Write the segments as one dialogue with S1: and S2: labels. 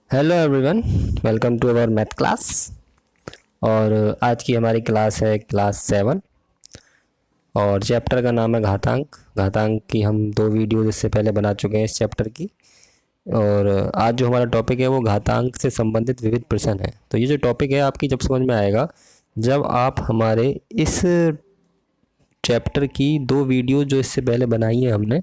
S1: Hello everyone, welcome to our math class. और आज की हमारी क्लास है क्लास 7 और चैप्टर का नाम है घातांक। घातांक की हम 2 वीडियो इससे पहले बना चुके हैं इस चैप्टर की। और आज जो हमारा टॉपिक है वो घातांक से संबंधित विविध प्रश्न है। तो ये जो टॉपिक है आपकी जब समझ में आएगा जब आप हमारे इस चैप्टर की 2 वीडियो जो इससे पहले बनाई है हमने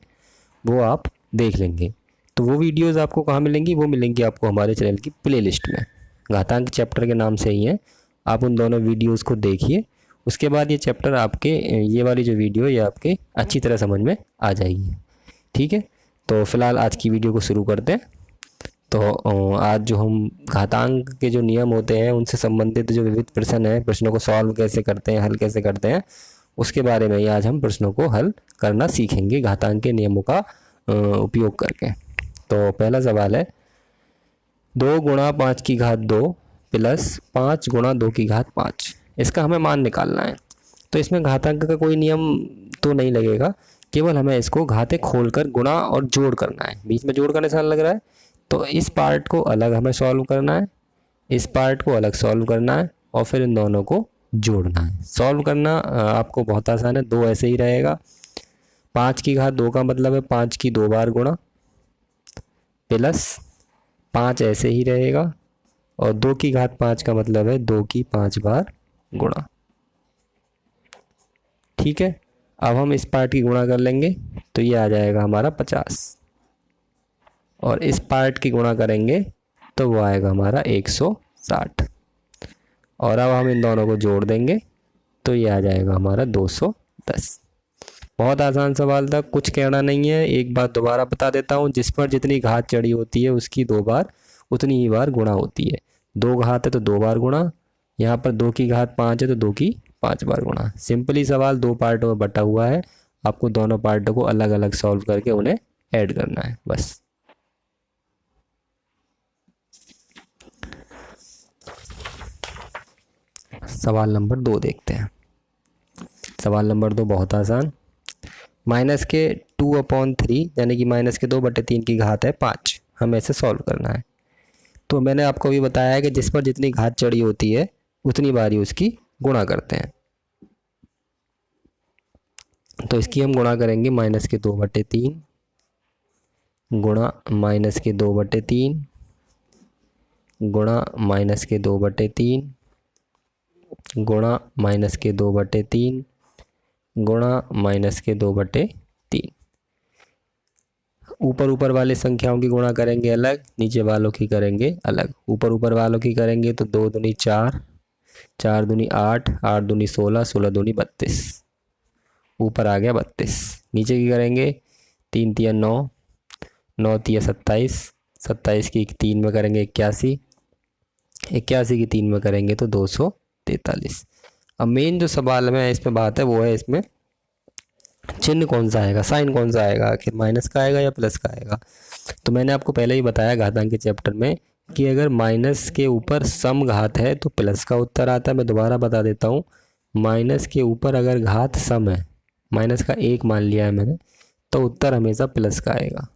S1: वो आप देख लेंगे। तो वो वीडियोस आपको कहाँ मिलेंगी? वो मिलेंगी आपको हमारे चैनल की प्लेलिस्ट में। घातांक चैप्टर के नाम से ही है, आप उन दोनों वीडियोस को देखिए। उसके बाद ये चैप्टर आपके ये वाली जो वीडियो ये आपके अच्छी तरह समझ में आ जाएगी। ठीक है, तो फिलहाल आज की वीडियो को शुरू करते हैं। तो आज जो हम घातांक के जो नियम होते हैं उनसे संबंधित जो विविध प्रश्न हैं, प्रश्नों को सॉल्व कैसे करते हैं, हल कैसे करते हैं, उसके बारे में ही आज हम प्रश्नों को हल करना सीखेंगे घातांक के नियमों का उपयोग करके। तो पहला सवाल है 2 गुणा 5 की घात 2 प्लस 5 गुणा 2 की घात 5। इसका हमें मान निकालना है। तो इसमें घातांक का कोई नियम तो नहीं लगेगा, केवल हमें इसको घाते खोलकर गुणा और जोड़ करना है। बीच में जोड़ का निशान लग रहा है तो इस पार्ट को अलग हमें सॉल्व करना है, इस पार्ट को अलग सॉल्व करना है और फिर इन दोनों को जोड़ना है। सॉल्व करना आपको बहुत आसान है, 2 ऐसे ही रहेगा। 5 की घात 2 का मतलब है 5 की 2 बार गुणा प्लस 5 ऐसे ही रहेगा और 2 की घात 5 का मतलब है 2 की 5 बार गुणा। ठीक है, अब हम इस पार्ट की गुणा कर लेंगे तो ये आ जाएगा हमारा 50 और इस पार्ट की गुणा करेंगे तो वो आएगा हमारा 160 और अब हम इन दोनों को जोड़ देंगे तो ये आ जाएगा हमारा 210। बहुत आसान सवाल था, कुछ कहना नहीं है। एक बात दोबारा बता देता हूँ, जिस पर जितनी घात चढ़ी होती है उसकी 2 बार उतनी ही बार गुणा होती है। 2 घात है तो 2 बार गुणा, यहाँ पर 2 की घात 5 है तो 2 की 5 बार गुणा। सिंपली सवाल 2 पार्टों में बटा हुआ है, आपको दोनों पार्टों को अलग अलग सॉल्व करके उन्हें ऐड करना है बस। सवाल नंबर 2 देखते हैं। सवाल नंबर 2 बहुत आसान। माइनस के 2/3 यानी कि माइनस के 2/3 की घात है 5, हमें इसे सॉल्व करना है। तो मैंने आपको भी बताया है कि जिस पर जितनी घात चढ़ी होती है उतनी बार ही उसकी गुणा करते हैं। तो इसकी हम गुणा करेंगे माइनस के 2/3 गुणा माइनस के 2/3 गुणा माइनस के 2/3 गुणा माइनस के 2/3 गुणा माइनस के 2/3। ऊपर ऊपर वाले संख्याओं की गुणा करेंगे अलग, नीचे वालों की करेंगे अलग। ऊपर ऊपर वालों की करेंगे तो 2 दूनी 4, 4 दूनी 8, 8 दूनी 16, 16 दूनी 32, ऊपर आ गया 32। नीचे की करेंगे 3 तिया 9, 9 तिया 27, 27 की 3 में करेंगे 81, 81 की 3 में करेंगे तो 243। अब मेन जो सवाल में इसमें बात है वो है इसमें चिन्ह कौन सा आएगा, साइन कौन सा आएगा, आखिर माइनस का आएगा या प्लस का आएगा। तो मैंने आपको पहले ही बताया घातांक के चैप्टर में कि अगर माइनस के ऊपर सम घात है तो प्लस का उत्तर आता है। मैं दोबारा बता देता हूँ, माइनस के ऊपर अगर घात सम है, माइनस का 1 मान लिया है मैंने, तो उत्तर हमेशा प्लस का आएगा।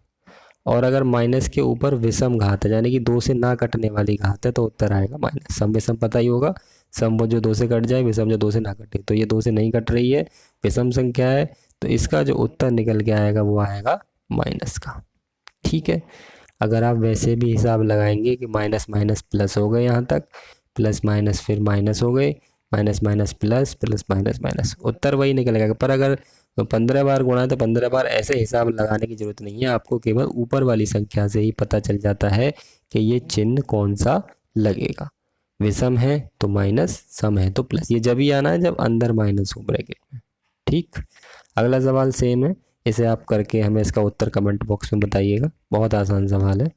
S1: और अगर माइनस के ऊपर विषम घात है यानी कि 2 से ना कटने वाली घात है तो उत्तर आएगा माइनस। सम विषम पता ही होगा, सम वो जो 2 से कट जाए, विषम जो 2 से ना कटे। तो ये 2 से नहीं कट रही है, विषम संख्या है, तो इसका जो उत्तर निकल के आएगा वो आएगा माइनस का। ठीक है, अगर आप वैसे भी हिसाब लगाएंगे कि माइनस माइनस प्लस हो गए, यहाँ तक प्लस माइनस फिर माइनस हो गए, minus minus plus plus minus minus, उत्तर वही निकलेगा। पर अगर 15 बार गुणा है तो 15 बार ऐसे हिसाब लगाने की जरूरत नहीं है, आपको केवल ऊपर वाली संख्या से ही पता चल जाता है कि ये चिन्ह कौन सा लगेगा। विषम है तो माइनस, सम है तो प्लस। ये जब ही आना है जब अंदर माइनस हो ब्रैकेट में। ठीक, अगला सवाल सेम है, इसे आप करके हमें इसका उत्तर कमेंट बॉक्स में बताइएगा। बहुत आसान सवाल है।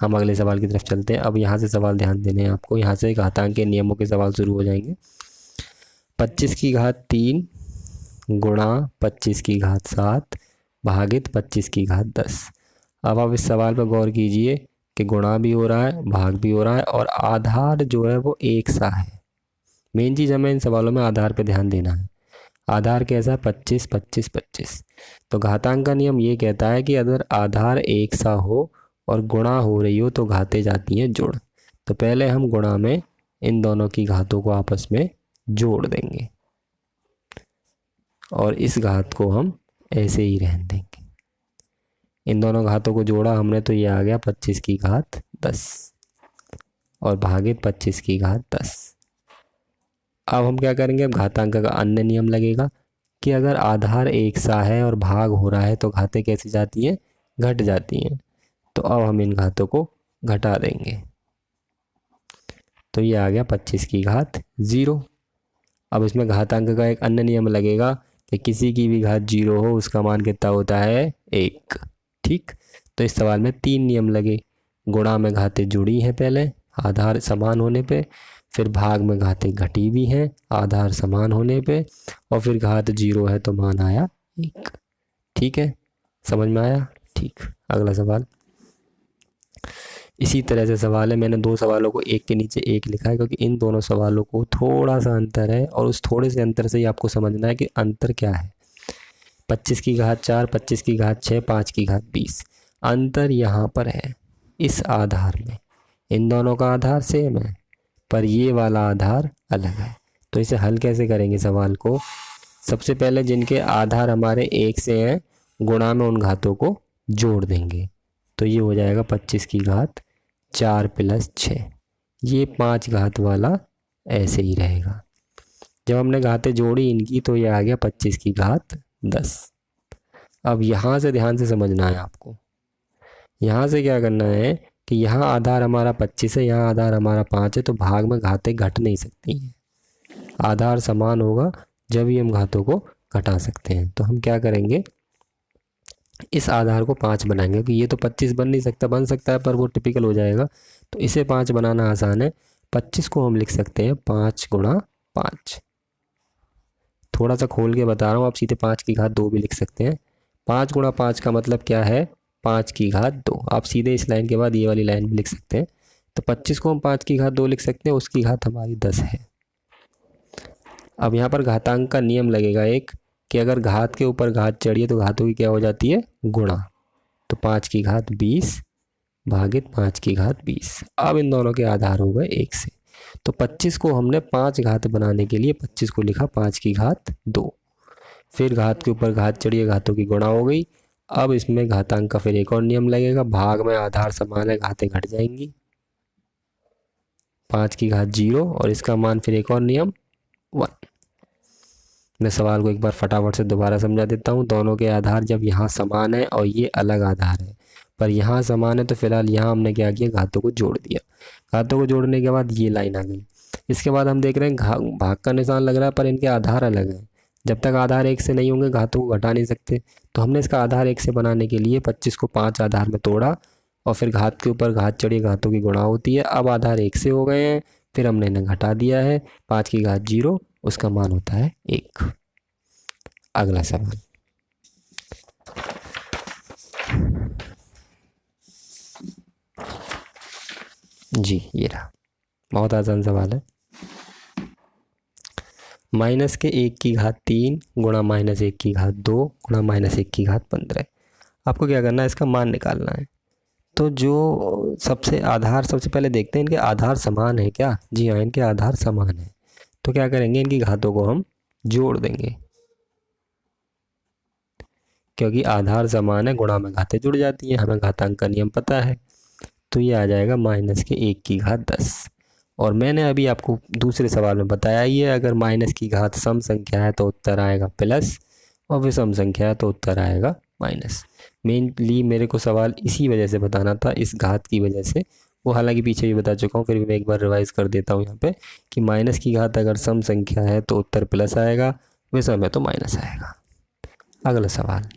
S1: हम अगले सवाल की तरफ चलते हैं। अब यहाँ से सवाल ध्यान देने हैं आपको, यहाँ से घातांक के नियमों के सवाल शुरू हो जाएंगे। 25 की घात 3 गुणा 25 की घात 7 भागित 25 की घात 10। अब आप इस सवाल पर गौर कीजिए कि गुणा भी हो रहा है, भाग भी हो रहा है और आधार जो है वो एक सा है। मेन चीज़ हमें इन सवालों में आधार पे ध्यान देना है। आधार कैसा है? 25 25 25। तो घातांक का नियम ये कहता है कि अगर आधार एक सा हो और गुणा हो रही हो तो घातें जाती हैं जुड़। तो पहले हम गुणा में इन दोनों की घातों को आपस में जोड़ देंगे और इस घात को हम ऐसे ही रहने देंगे। इन दोनों घातों को जोड़ा हमने तो ये आ गया 25 की घात 10 और भागित 25 की घात 10। अब हम क्या करेंगे, अब घातांक का अन्य नियम लगेगा कि अगर आधार एक सा है और भाग हो रहा है तो घातें कैसी जाती हैं, घट जाती हैं। तो अब हम इन घातों को घटा देंगे तो ये आ गया 25 की घात 0। अब इसमें घातांक का एक अन्य नियम लगेगा कि किसी की भी घात 0 हो उसका मान कितना होता है 1। ठीक, तो इस सवाल में 3 नियम लगे। गुणा में घातें जुड़ी हैं पहले आधार समान होने पे, फिर भाग में घातें घटी भी हैं आधार समान होने पे, और फिर घात 0 है तो मान आया 1। ठीक है, समझ में आया? ठीक, अगला सवाल इसी तरह से सवाल है। मैंने 2 सवालों को एक के नीचे एक लिखा है क्योंकि इन दोनों सवालों को थोड़ा सा अंतर है और उस थोड़े से अंतर से ही आपको समझना है कि अंतर क्या है। 25 की घात 4, 25 की घात 6, 5 की घात 20। अंतर यहाँ पर है इस आधार में। इन दोनों का आधार सेम है पर ये वाला आधार अलग है। तो इसे हल कैसे करेंगे सवाल को? सबसे पहले जिनके आधार हमारे एक से हैं गुणा में उन घातों को जोड़ देंगे तो ये हो जाएगा 25 की घात 4 + 6। ये 5 घात वाला ऐसे ही रहेगा। जब हमने घातें जोड़ी इनकी तो ये आ गया 25 की घात 10। अब यहाँ से ध्यान से समझना है आपको। यहाँ से क्या करना है कि यहाँ आधार हमारा 25 है, यहाँ आधार हमारा 5 है, तो भाग में घातें घट नहीं सकती हैं। आधार समान होगा जब ही हम घातों को घटा सकते हैं। तो हम क्या करेंगे, इस आधार को 5 बनाएंगे क्योंकि ये तो 25 बन नहीं सकता, बन सकता है पर वो टिपिकल हो जाएगा। तो इसे 5 बनाना आसान है। 25 को हम लिख सकते हैं 5 × 5। थोड़ा सा खोल के बता रहा हूँ, आप सीधे 5 की घात 2 भी लिख सकते हैं। 5 × 5 का मतलब क्या है, 5 की घात 2। आप सीधे इस लाइन के बाद ये वाली लाइन भी लिख सकते हैं। तो 25 को हम 5 की घात 2 लिख सकते हैं, उसकी घात हमारी 10 है। अब यहाँ पर घातांक का नियम लगेगा एक कि अगर घात के ऊपर घात चढ़िए तो घातों की क्या हो जाती है, गुणा। तो 5 की घात 20 भागित 5 की घात 20। अब इन दोनों के आधार हो गए 1 से। तो 25 को हमने 5 घात बनाने के लिए 25 को लिखा 5 की घात 2। फिर घात के ऊपर घात चढ़िए, घातों की गुणा हो गई। अब इसमें घातांक का फिर एक और नियम लगेगा, भाग में आधार समान है घातें घट जाएंगी। 5 की घात 0 और इसका मान फिर एक और नियम 1। मैं सवाल को एक बार फटाफट से दोबारा समझा देता हूँ। दोनों के आधार जब यहाँ समान है और ये अलग आधार है, पर यहाँ समान है तो फिलहाल यहाँ हमने क्या किया, घातों को जोड़ दिया। घातों को जोड़ने के बाद ये लाइन आ गई। इसके बाद हम देख रहे हैं भाग का निशान लग रहा है पर इनके आधार अलग हैं। जब तक आधार 1 से नहीं होंगे घातों को घटा नहीं सकते। तो हमने इसका आधार 1 से बनाने के लिए 25 को 5 आधार में तोड़ा और फिर घात के ऊपर घात चढ़ी, घातों की गुणा होती है। अब आधार 1 से हो गए हैं, फिर हमने इन्हें घटा दिया है। 5 की घात 0, उसका मान होता है 1। अगला सवाल जी, ये रहा, बहुत आसान सवाल है। माइनस के 1 की घात 3 गुणा माइनस 1 की घात 2 गुणा माइनस 1 की घात 15। आपको क्या करना है, इसका मान निकालना है। तो जो सबसे पहले देखते हैं इनके आधार समान है क्या। जी हाँ, इनके आधार समान है। तो क्या करेंगे, इनकी घातों को हम जोड़ देंगे क्योंकि आधार समान है, गुणा में घातें जुड़ जाती हैं, हमें घातांक का नियम पता है। तो ये आ जाएगा माइनस के 1 की घात 10। और मैंने अभी आपको दूसरे सवाल में बताया ही है, अगर माइनस की घात सम संख्या है तो उत्तर आएगा प्लस, और विषम संख्या है तो उत्तर आएगा माइनस। मेनली मेरे को सवाल इसी वजह से बताना था, इस घात की वजह से। वो हालांकि पीछे भी बता चुका हूँ, फिर भी मैं एक बार रिवाइज कर देता हूँ यहाँ पे कि माइनस की घात अगर सम संख्या है तो उत्तर प्लस आएगा, विषम है तो माइनस आएगा। अगला सवाल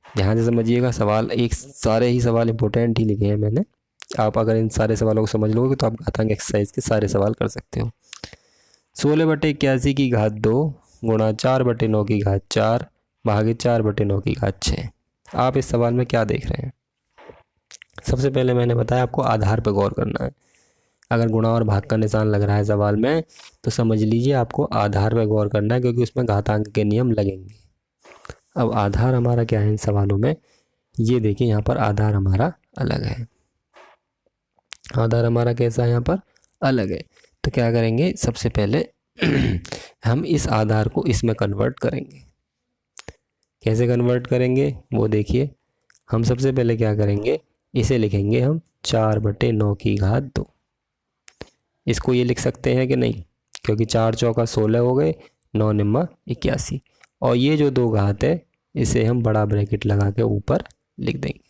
S1: ध्यान से समझिएगा। सवाल एक सारे ही सवाल इंपॉर्टेंट ही लिखे हैं मैंने। आप अगर इन सारे सवालों को समझ लोगे तो आप घातांक एक्सरसाइज के सारे सवाल कर सकते हो। 16/81 की घात 2 गुणा 4/9 की घात 4 भागित 4/9 की घात 6। आप इस सवाल में क्या देख रहे हैं? सबसे पहले मैंने बताया आपको आधार पर गौर करना है। अगर गुणा और भाग का निशान लग रहा है सवाल में तो समझ लीजिए आपको आधार पर गौर करना है क्योंकि उसमें घातांक के नियम लगेंगे। अब आधार हमारा क्या है इन सवालों में, ये देखिए यहाँ पर आधार हमारा अलग है, आधार हमारा कैसा है यहाँ पर, अलग है। तो क्या करेंगे, सबसे पहले हम इस आधार को इसमें कन्वर्ट करेंगे। कैसे कन्वर्ट करेंगे वो देखिए। हम सबसे पहले क्या करेंगे, इसे लिखेंगे हम 4/9 की घात 2। इसको ये लिख सकते हैं कि नहीं, क्योंकि 4 चौका 16 हो गए, 9 निम्मा 81, और ये जो 2 घात है इसे हम बड़ा ब्रैकेट लगा के ऊपर लिख देंगे।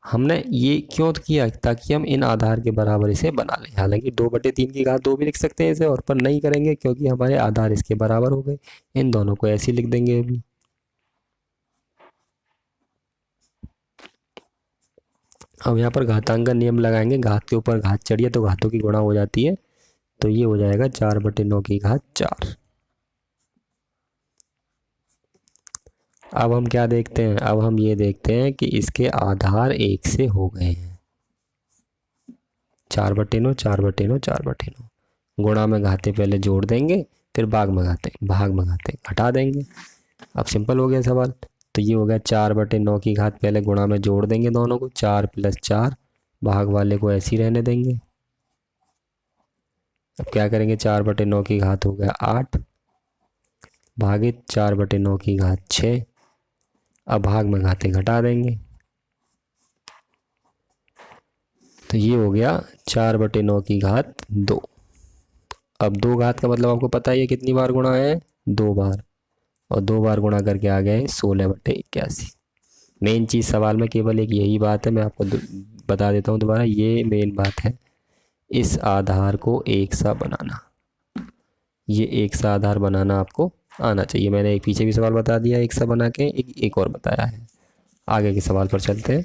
S1: हमने ये क्यों किया, ताकि हम इन आधार के बराबर इसे बना लें। हालांकि 2/3 की घात 2 भी लिख सकते हैं इसे, और पर नहीं करेंगे क्योंकि हमारे आधार इसके बराबर हो गए। इन दोनों को ऐसे ही लिख देंगे अभी। अब यहाँ पर घातांक का नियम लगाएंगे, घात के ऊपर घात चढ़िए तो घातों की गुणा हो जाती है, तो ये हो जाएगा 4/9 की घात 4। अब हम क्या देखते हैं, अब हम ये देखते हैं कि इसके आधार 1 से हो गए हैं। 4/9 4/9 4/9, गुणा में घाते पहले जोड़ देंगे, फिर भाग में घाते घटा देंगे। अब सिंपल हो गया सवाल। तो ये हो गया 4/9 की घात, पहले गुणा में जोड़ देंगे दोनों को, 4 + 4, भाग वाले को ऐसे ही रहने देंगे। अब क्या करेंगे, 4/9 की घात हो गया 8, भागित 4/9 की घात 6, अब भाग में घाते घटा देंगे। तो ये हो गया 4/9 की घात 2। अब 2 घात का मतलब आपको पता ही है कितनी बार गुणा है, 2 बार, और 2 बार गुणा करके आ गए 16/81। मेन चीज़ सवाल में केवल एक यही बात है, मैं आपको बता देता हूँ दोबारा, ये मेन बात है, इस आधार को एक सा बनाना। ये एक सा आधार बनाना आपको आना चाहिए। मैंने एक पीछे भी सवाल बता दिया एक सा बना के, एक और बताया है। आगे के सवाल पर चलते हैं,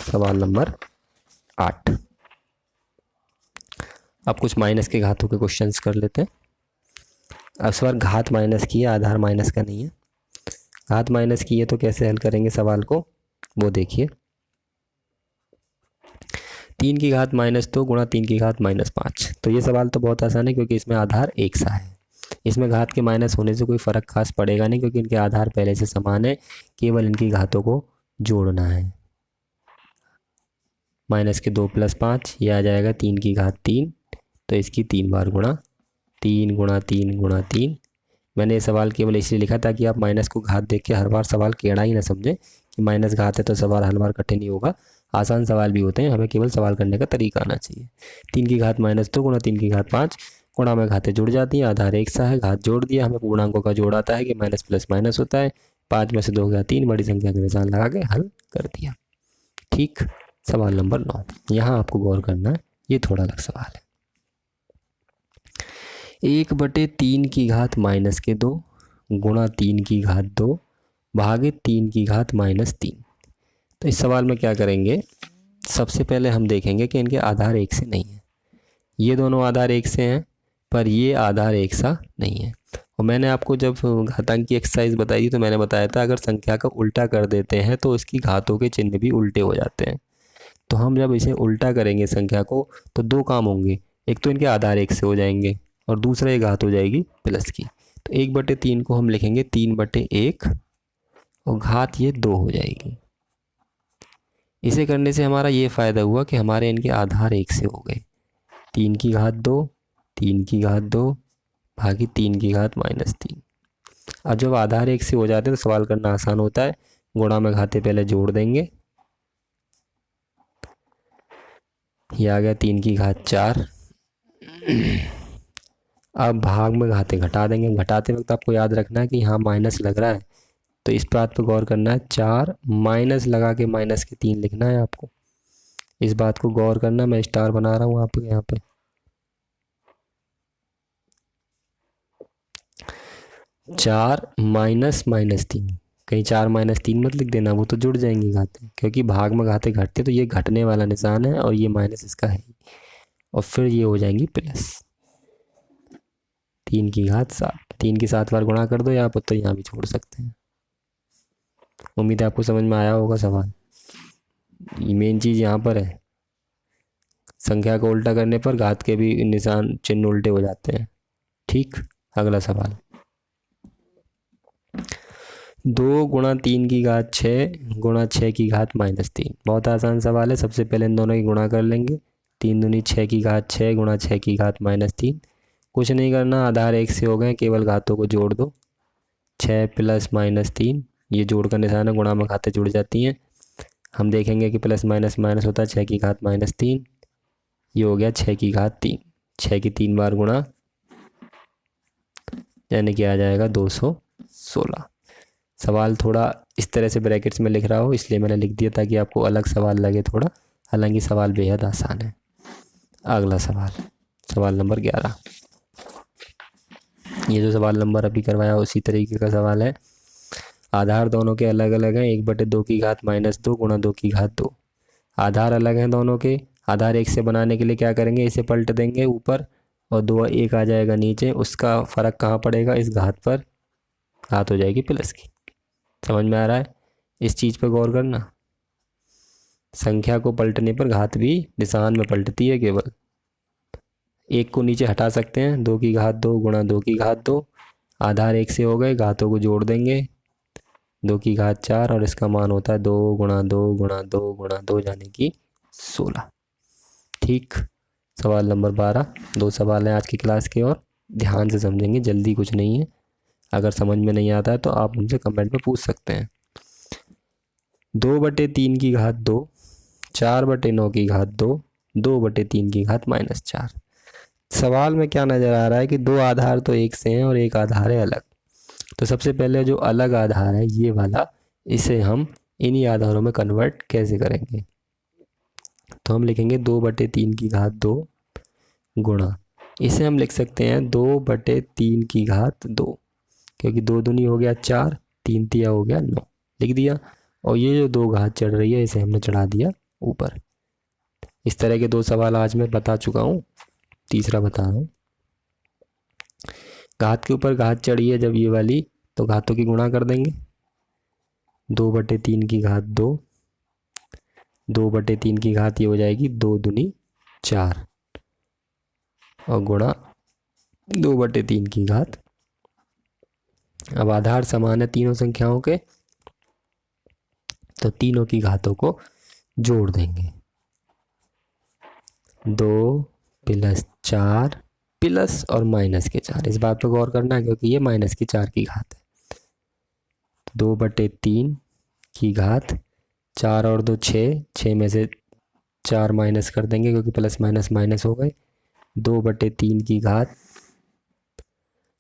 S1: सवाल नंबर 8। अब कुछ माइनस के घातों के क्वेश्चंस कर लेते हैं। अब सवाल घात माइनस की है, आधार माइनस का नहीं है। घात माइनस की है तो कैसे हल करेंगे सवाल को, वो देखिए। 3 की घात -2 गुणा 3 की घात -5। तो ये सवाल तो बहुत आसान है क्योंकि इसमें आधार एक सा है। इसमें घात के माइनस होने से कोई फ़र्क खास पड़ेगा नहीं, क्योंकि इनके आधार पहले से समान है, केवल इनकी घातों को जोड़ना है। -2 + 5, ये आ जाएगा 3 की घात 3, तो इसकी 3 बार गुणा, 3 गुणा 3 गुणा 3। मैंने ये सवाल केवल इसलिए लिखा ताकि आप माइनस को घात देख के हर बार सवाल टेढ़ा ही ना समझें कि माइनस घात है तो सवाल हर बार कठिन ही होगा। आसान सवाल भी होते हैं, हमें केवल सवाल करने का तरीका आना चाहिए। 3 की घात -2 गुणा 3 की घात 5, गुणा में घातें जुड़ जाती हैं, आधार एक सा है, घात जोड़ दिया, हमें पूर्णांकों का जोड़ आता है कि माइनस प्लस माइनस होता है। 5 में से 2 गया 3, बड़ी संख्या के निशान लगा के हल कर दिया। ठीक, सवाल नंबर 9, यहाँ आपको गौर करना है, ये थोड़ा अलग सवाल है। 1/3 की घात -2 गुणा 3 की घात 2 भागित 3 की घात -3। तो इस सवाल में क्या करेंगे, सबसे पहले हम देखेंगे कि इनके आधार एक से नहीं है। ये दोनों आधार एक से हैं, पर ये आधार एक सा नहीं है। और मैंने आपको जब घातांक की एक्सरसाइज बताई थी तो मैंने बताया था अगर संख्या का उल्टा कर देते हैं तो इसकी घातों के चिन्ह भी उल्टे हो जाते हैं। तो हम जब इसे उल्टा करेंगे संख्या को तो 2 काम होंगे, एक तो इनके आधार एक से हो जाएंगे और दूसरा ये घात हो जाएगी प्लस की। तो 1/3 को हम लिखेंगे 3/1 और घात ये 2 हो जाएगी। इसे करने से हमारा ये फ़ायदा हुआ कि हमारे इनके आधार एक से हो गए। 3 की घात 2, 3 की घात 2 भागी 3 की घात -3। अब जब आधार एक से हो जाते हैं तो सवाल करना आसान होता है। गुणा में घाते पहले जोड़ देंगे, ये आ गया 3 की घात 4। अब भाग में घाते घटा देंगे। घटाते वक्त आपको याद रखना है कि यहाँ माइनस लग रहा है, तो इस बात पर गौर करना है। 4 माइनस लगा के -3 लिखना है आपको, इस बात को गौर करना। मैं स्टार बना रहा हूँ आपको यहाँ पे। 4 -3, कहीं 4 -3 मत लिख देना, वो तो जुड़ जाएंगी घातें, क्योंकि भाग में घाते घटते तो ये घटने वाला निशान है और ये माइनस इसका है, और फिर ये हो जाएंगी प्लस। 3 की घात 7, 3 की 7 बार गुणा कर दो यहाँ पर, तो यहाँ भी छोड़ सकते हैं। उम्मीद है आपको समझ में आया होगा सवाल। मेन चीज़ यहाँ पर है, संख्या को उल्टा करने पर घात के भी निशान चिन्ह उल्टे हो जाते हैं। ठीक, अगला सवाल। दो गुणा 3 की घात 6 गुणा 6 की घात -3। बहुत आसान सवाल है। सबसे पहले इन दोनों की गुणा कर लेंगे। 3 दूनी 6 की घात 6 गुणा 6 की घात -3। कुछ नहीं करना, आधार एक से हो गए, केवल घातों को जोड़ दो। 6 प्लस -3, ये जोड़ का निशान है, गुणा में घातें जुड़ जाती हैं। हम देखेंगे कि प्लस माइनस माइनस होता है, 6 की घात -3, ये हो गया 6 की घात 3। 6 की 3 बार गुणा, यानी कि आ जाएगा 216। सवाल थोड़ा इस तरह से ब्रैकेट्स में लिख रहा हो, इसलिए मैंने लिख दिया ताकि आपको अलग सवाल लगे थोड़ा, हालांकि सवाल बेहद आसान है। अगला सवाल, सवाल नंबर 11। ये जो सवाल नंबर अभी करवाया उसी तरीके का सवाल है। आधार दोनों के अलग अलग हैं। 1/2 की घात -2 गुणा 2 की घात 2। आधार अलग हैं दोनों के। आधार एक से बनाने के लिए क्या करेंगे, इसे पलट देंगे ऊपर और 2 1 आ जाएगा नीचे। उसका फ़र्क कहाँ पड़ेगा, इस घात पर, घात हो जाएगी प्लस की। समझ में आ रहा है? इस चीज़ पर गौर करना। संख्या को पलटने पर घात भी निशान में पलटती है केवल। एक को नीचे हटा सकते हैं, 2 की घात 2 गुणा 2 की घात 2। आधार एक से हो गए, घातों को जोड़ देंगे, 2 की घात 4 और इसका मान होता है 2 गुणा 2 गुणा 2 गुणा 2 यानी कि 16। ठीक। सवाल नंबर 12। 2 सवाल हैं आज की क्लास के और ध्यान से समझेंगे, जल्दी कुछ नहीं है। अगर समझ में नहीं आता है तो आप मुझसे कमेंट में पूछ सकते हैं। 2/3 की घात 2, 4/9 की घात 2, 2/3 की घात -4। सवाल में क्या नज़र आ रहा है कि दो आधार तो एक से हैं और एक आधार है अलग। तो सबसे पहले जो अलग आधार है ये वाला, इसे हम इन्हीं आधारों में कन्वर्ट कैसे करेंगे। तो हम लिखेंगे 2/3 की घात 2 गुणा, इसे हम लिख सकते हैं 2/3 की घात 2, क्योंकि 2 दूनी हो गया 4, 3 तिया हो गया 9, लिख दिया। और ये जो 2 घात चढ़ रही है इसे हमने चढ़ा दिया ऊपर। इस तरह के 2 सवाल आज मैं बता चुका हूँ, तीसरा बता रहा हूँ। घात के ऊपर घात चढ़ी है जब ये वाली, तो घातों की गुणा कर देंगे। 2/3 की घात 2, 2/3 की घात ये हो जाएगी 2 दूनी 4 और गुणा 2/3 की घात। अब आधार समान है तीनों संख्याओं के, तो तीनों की घातों को जोड़ देंगे। 2 प्लस 4 प्लस और माइनस के 4, इस बात पर गौर करना है क्योंकि ये -4 की घात है। 2/3 की घात 4 और 2 6, 6 में से 4 माइनस कर देंगे क्योंकि प्लस माइनस माइनस हो गए। 2/3 की घात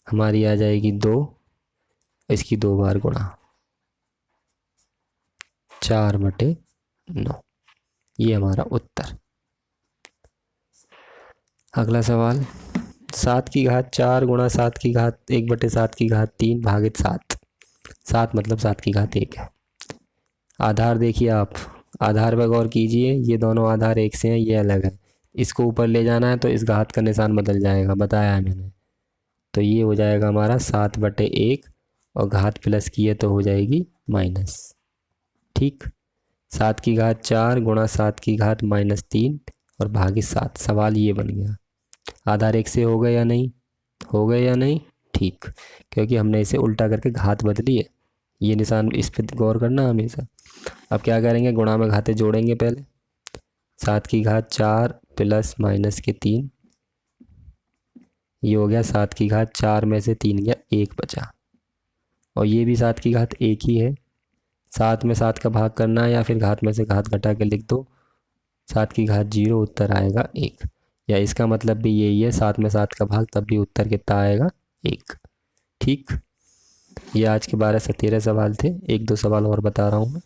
S1: हमारी आ जाएगी 2, इसकी 2 बार गुणा, 4/9। ये हमारा उत्तर। अगला सवाल, 7 की घात 4 गुणा 7 की घात 1/7 की घात 3 भागित 7। 7 मतलब 7 की घात 1 है। आधार देखिए आप, आधार पर गौर कीजिए, ये दोनों आधार एक से हैं, ये अलग है। इसको ऊपर ले जाना है तो इस घात का निशान बदल जाएगा, बताया है मैंने। तो ये हो जाएगा हमारा 7/1 और घात प्लस की है तो हो जाएगी माइनस। ठीक। 7 की घात 4 गुणा 7 की घात -3 और भागित 7। सवाल ये बन गया, आधार एक से हो गए या नहीं, हो गए या नहीं। ठीक, क्योंकि हमने इसे उल्टा करके घात बदली है। ये निशान, इस पर गौर करना हमेशा। अब क्या करेंगे, गुणा में घातें जोड़ेंगे पहले। 7 की घात 4 प्लस माइनस के 3, ये हो गया 7 की घात 4 में से 3 गया 1 बचा, और ये भी 7 की घात 1 ही है। 7 में 7 का भाग करना है या फिर घात में से घात घटा के लिख दो। 7 की घात 0, उत्तर आएगा 1। या इसका मतलब भी यही है, 7 में 7 का भाग, तब भी उत्तर कितना आएगा, 1। ठीक। ये आज के 12 से 13 सवाल थे। 1-2 सवाल और बता रहा हूँ मैं।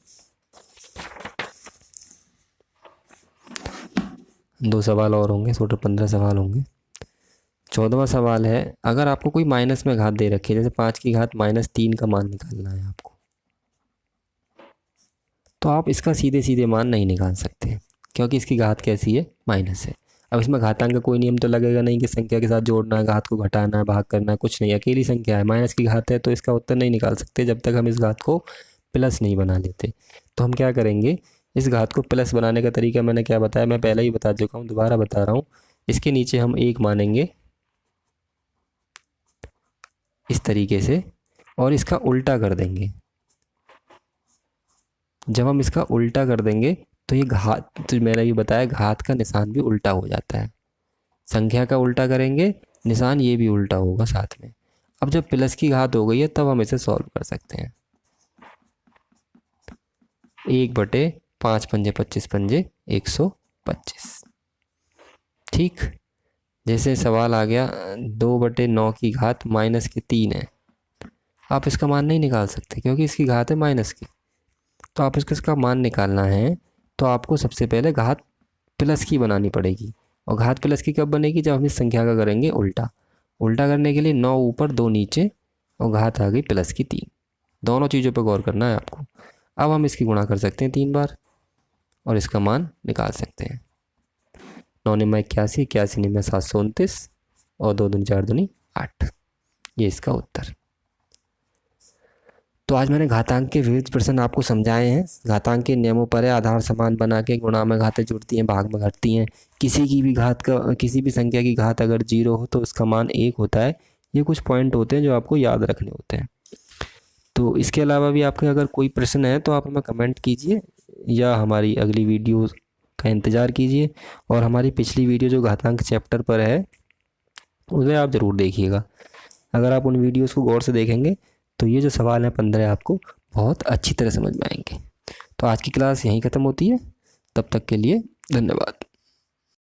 S1: 2 सवाल और होंगे, टोटल 15 सवाल होंगे। 14वां सवाल है, अगर आपको कोई माइनस में घात दे रखी है, जैसे 5 की घात -3 का मान निकालना है आपको, तो आप इसका सीधे सीधे मान नहीं निकाल सकते क्योंकि इसकी घात कैसी है, माइनस है। अब इसमें घातांक का कोई नियम तो लगेगा नहीं कि संख्या के साथ जोड़ना है, घात को घटाना है, भाग करना है, कुछ नहीं। अकेली संख्या है, माइनस की घात है, तो इसका उत्तर नहीं निकाल सकते जब तक हम इस घात को प्लस नहीं बना लेते। तो हम क्या करेंगे, इस घात को प्लस बनाने का तरीका मैंने क्या बताया, मैं पहले ही बता चुका हूँ, दोबारा बता रहा हूँ। इसके नीचे हम 1 मानेंगे इस तरीके से और इसका उल्टा कर देंगे। जब हम इसका उल्टा कर देंगे तो ये घात, तो मैंने ये बताया घात का निशान भी उल्टा हो जाता है। संख्या का उल्टा करेंगे निशान ये भी उल्टा होगा साथ में। अब जब प्लस की घात हो गई है तब हम इसे सॉल्व कर सकते हैं। 1/5 पंजे 25 पंजे 125। ठीक, जैसे सवाल आ गया 2/9 की घात -3 है, आप इसका मान नहीं निकाल सकते क्योंकि इसकी घात है माइनस की। तो आप इसका मान निकालना है तो आपको सबसे पहले घात प्लस की बनानी पड़ेगी। और घात प्लस की कब बनेगी? जब हम इस संख्या का करेंगे उल्टा। उल्टा करने के लिए 9 ऊपर 2 नीचे और घात आ गई +3। दोनों चीज़ों पर गौर करना है आपको। अब हम इसकी गुणा कर सकते हैं 3 बार और इसका मान निकाल सकते हैं। 9 निम्न 81, 81 निम्न 729 और 2 दूनी 4 दूनी 8। ये इसका उत्तर। तो आज मैंने घातांक के विविध प्रश्न आपको समझाए हैं। घातांक के नियमों पर है, आधार समान बना के गुणा में घातें जुड़ती हैं, भाग में घटती हैं। किसी की भी घात का, किसी भी संख्या की घात अगर 0 हो तो उसका मान 1 होता है। ये कुछ पॉइंट होते हैं जो आपको याद रखने होते हैं। तो इसके अलावा भी आपके अगर कोई प्रश्न है तो आप हमें कमेंट कीजिए या हमारी अगली वीडियो का इंतज़ार कीजिए। और हमारी पिछली वीडियो जो घातांक चैप्टर पर है उसे आप ज़रूर देखिएगा। अगर आप उन वीडियोज़ को गौर से देखेंगे तो ये जो सवाल है 15 आपको बहुत अच्छी तरह समझ में आएंगे। तो आज की क्लास यहीं ख़त्म होती है। तब तक के लिए धन्यवाद।